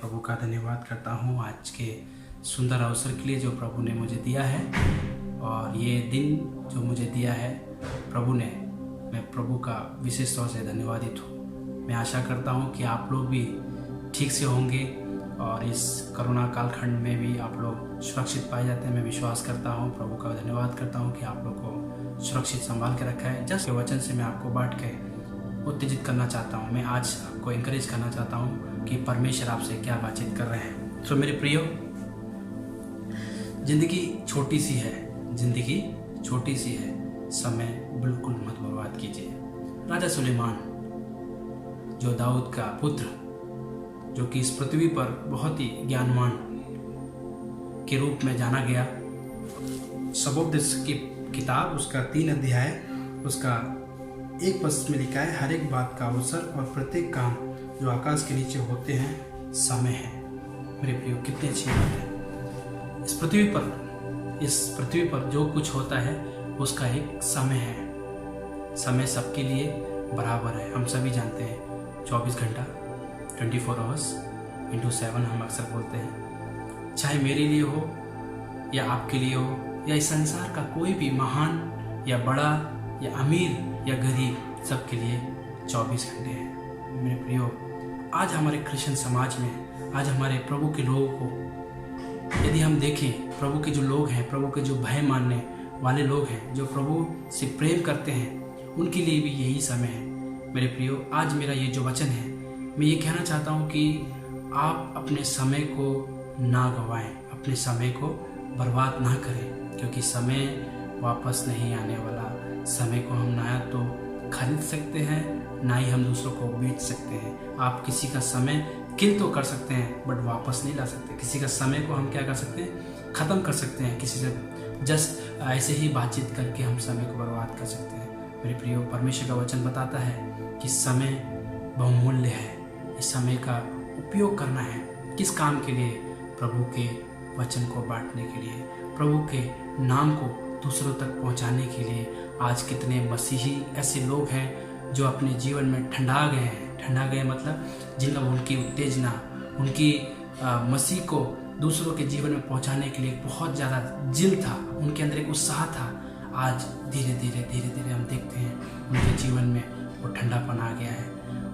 प्रभु का धन्यवाद करता हूँ आज के सुंदर अवसर के लिए जो प्रभु ने मुझे दिया है, और ये दिन जो मुझे दिया है प्रभु ने, मैं प्रभु का विशेष तौर से धन्यवादित हूँ। मैं आशा करता हूँ कि आप लोग भी ठीक से होंगे और इस कोरोना कालखंड में भी आप लोग सुरक्षित पाए जाते हैं। मैं विश्वास करता हूँ, प्रभु का धन्यवाद करता हूँ कि आप लोग को सुरक्षित संभाल के रखा है। जस्ट वचन से मैं आपको बांट के उत्तेजित करना चाहता हूँ। मैं आज आपको इंकरेज करना चाहता हूँ कि परमेश्वर आपसे क्या बातचीत कर रहे हैं। तो मेरे प्रियो, जिंदगी छोटी सी है, जिंदगी छोटी सी है, समय बिल्कुल मत बर्बाद कीजिए। राजा सुलेमान, जो दाऊद का पुत्र, जो कि इस पृथ्वी पर बहुत ही ज्ञानवान के रूप में जाना गया, सबोपदेश की किताब उसका 3 अध्याय उसका 1 पद में लिखा है, हर एक बात का अवसर और प्रत्येक काम जो आकाश के नीचे होते हैं समय है। मेरे प्रियो, कितनी अच्छी बात है। इस पृथ्वी पर जो कुछ होता है उसका एक समय है। समय सबके लिए बराबर है। हम सभी जानते हैं 24 घंटा 24 आवर्स इंटू 7 हम अक्सर बोलते हैं। चाहे मेरे लिए हो या आपके लिए हो या इस संसार का कोई भी महान या बड़ा या अमीर या गरीब, सबके लिए 24 घंटे हैं। मेरे प्रियो, आज हमारे क्रिश्चियन समाज में, आज हमारे प्रभु के लोगों को यदि हम देखें, प्रभु के जो लोग हैं, प्रभु के जो भय मानने वाले लोग हैं, जो प्रभु से प्रेम करते हैं, उनके लिए भी यही समय है। मेरे प्रियो, आज मेरा ये जो वचन है, मैं ये कहना चाहता हूँ कि आप अपने समय को ना गंवाएं, अपने समय को बर्बाद ना करें, क्योंकि समय वापस नहीं आने वाला। समय को हम ना तो खरीद सकते हैं, ना ही हम दूसरों को बेच सकते हैं। आप किसी का समय किल तो कर सकते हैं बट वापस नहीं ला सकते। किसी का समय को हम क्या कर सकते हैं, ख़त्म कर सकते हैं। किसी से जस्ट ऐसे ही बातचीत करके हम समय को बर्बाद कर सकते हैं। मेरे प्रियो, परमेश्वर का वचन बताता है कि समय बहुमूल्य है। इस समय का उपयोग करना है किस काम के लिए? प्रभु के वचन को बांटने के लिए, प्रभु के नाम को दूसरों तक पहुंचाने के लिए। आज कितने मसीही ऐसे लोग हैं जो अपने जीवन में ठंडा गए हैं। ठंडा गए मतलब जिनका उनकी उत्तेजना, उनकी मसीह को दूसरों के जीवन में पहुंचाने के लिए बहुत ज़्यादा जिल था, उनके अंदर एक उत्साह था। आज धीरे धीरे हम देखते हैं उनके जीवन में वो ठंडापन आ गया है,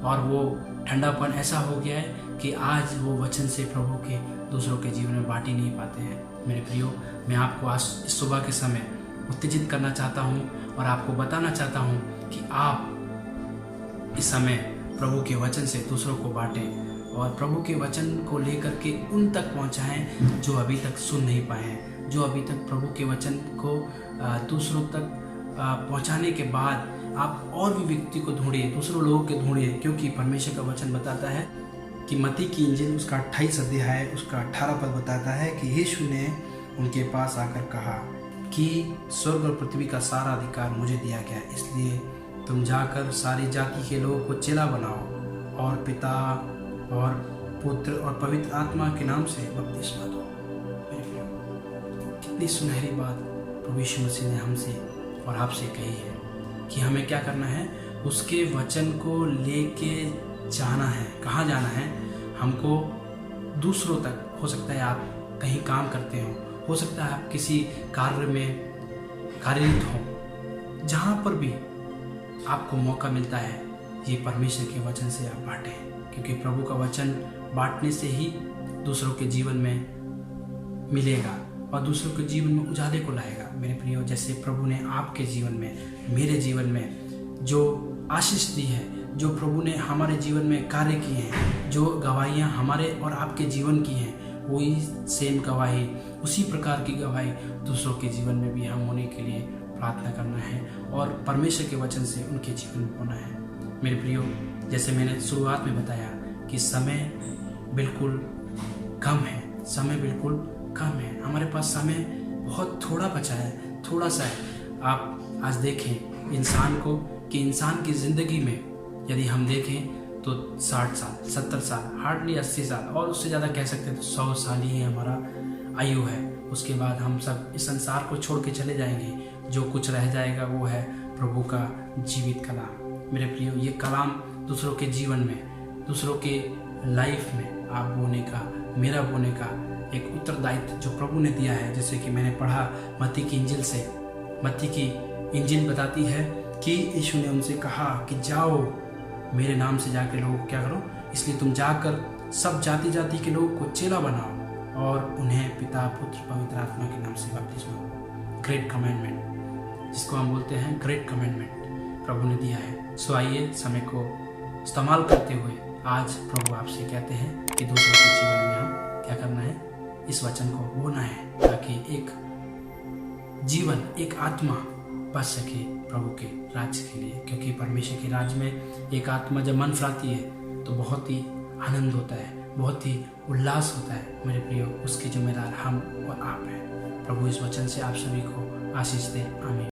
और वो ठंडापन ऐसा हो गया है कि आज वो वचन से प्रभु के दूसरों के जीवन में बांट ही नहीं पाते हैं। मेरे प्रियो, मैं आपको आज इस सुबह के समय उत्तेजित करना चाहता हूँ और आपको बताना चाहता हूँ कि आप इस समय प्रभु के वचन से दूसरों को बांटें और प्रभु के वचन को लेकर के उन तक पहुंचाएं जो अभी तक सुन नहीं पाए हैं, जो अभी तक प्रभु के वचन को दूसरों तक पहुंचाने के बाद आप और भी व्यक्ति को ढूंढिए, दूसरों लोगों के ढूंढिए। क्योंकि परमेश्वर का वचन बताता है कि मत्ती की इंजील उसका 28 अध्याय उसका 18 पद बताता है कि यीशु ने उनके पास आकर कहा कि स्वर्ग और पृथ्वी का सारा अधिकार मुझे दिया गया, इसलिए तुम जाकर सारी जाति के लोगों को चेला बनाओ और पिता और पुत्र और पवित्र आत्मा के नाम से बपतिस्मा दो। कितनी सुनहरी बात प्रभु यीशु मसीह ने हमसे और आपसे कही है कि हमें क्या करना है, उसके वचन को लेके जाना है। कहाँ जाना है? हमको दूसरों तक। हो सकता है आप कहीं काम करते हो सकता है आप किसी कार्य में कार्यरत हो, जहाँ पर भी आपको मौका मिलता है, ये परमेश्वर के वचन से आप बांटें, क्योंकि प्रभु का वचन बांटने से ही दूसरों के जीवन में मिलेगा और दूसरों के जीवन में उजाले को लाएगा। मेरे प्रियो, जैसे प्रभु ने आपके जीवन में, मेरे जीवन में जो आशीष दी है, जो प्रभु ने हमारे जीवन में कार्य किए हैं, जो गवाहियाँ हमारे और आपके जीवन की हैं, वही सेम गवाही, उसी प्रकार की गवाही दूसरों के जीवन में भी हम होने के लिए प्रार्थना करना है और परमेश्वर के वचन से उनके जीवन में होना है। मेरे प्रियो, जैसे मैंने शुरुआत में बताया कि समय बिल्कुल कम है, समय बिल्कुल कम है। हमारे पास समय बहुत थोड़ा बचा है, थोड़ा सा है। आप आज देखें इंसान को कि इंसान की ज़िंदगी में यदि हम देखें तो 60 साल, 70 साल, हार्डली 80 साल, और उससे ज़्यादा कह सकते हैं तो 100 साल ही हमारा आयु है। उसके बाद हम सब इस संसार को छोड़ के चले जाएंगे। जो कुछ रह जाएगा वो है प्रभु का जीवित कलाम। मेरे प्रियो, ये कलाम दूसरों के जीवन में, दूसरों के लाइफ में आप बोने का, मेरा बोने का एक उत्तरदायित्व जो प्रभु ने दिया है। जैसे कि मैंने पढ़ा मत्ती की इंजिल से, मत्ती की इंजिल बताती है कि यीशु ने उनसे कहा कि जाओ मेरे नाम से जाकर लोगों को क्या करो, इसलिए तुम जाकर सब जाति जाति के लोगों को चेला बनाओ और उन्हें पिता पुत्र पवित्र आत्मा के नाम से बपतिस्मा दो। ग्रेट कमेंडमेंट, जिसको हम बोलते हैं ग्रेट कमेंडमेंट, प्रभु ने दिया है। सो आइए समय को इस्तेमाल करते हुए आज प्रभु आपसे कहते हैं कि दूसरों के जीवन में हम क्या करना है, इस वचन को बोना है, ताकि एक जीवन, एक आत्मा बच सके प्रभु के राज्य के लिए। क्योंकि परमेश्वर के राज्य में एक आत्मा जब मन फिराती है तो बहुत ही आनंद होता है, बहुत ही उल्लास होता है। मेरे प्रियो, उसके जिम्मेदार हम और आप हैं। प्रभु इस वचन से आप सभी को आशीष दे। आमीन।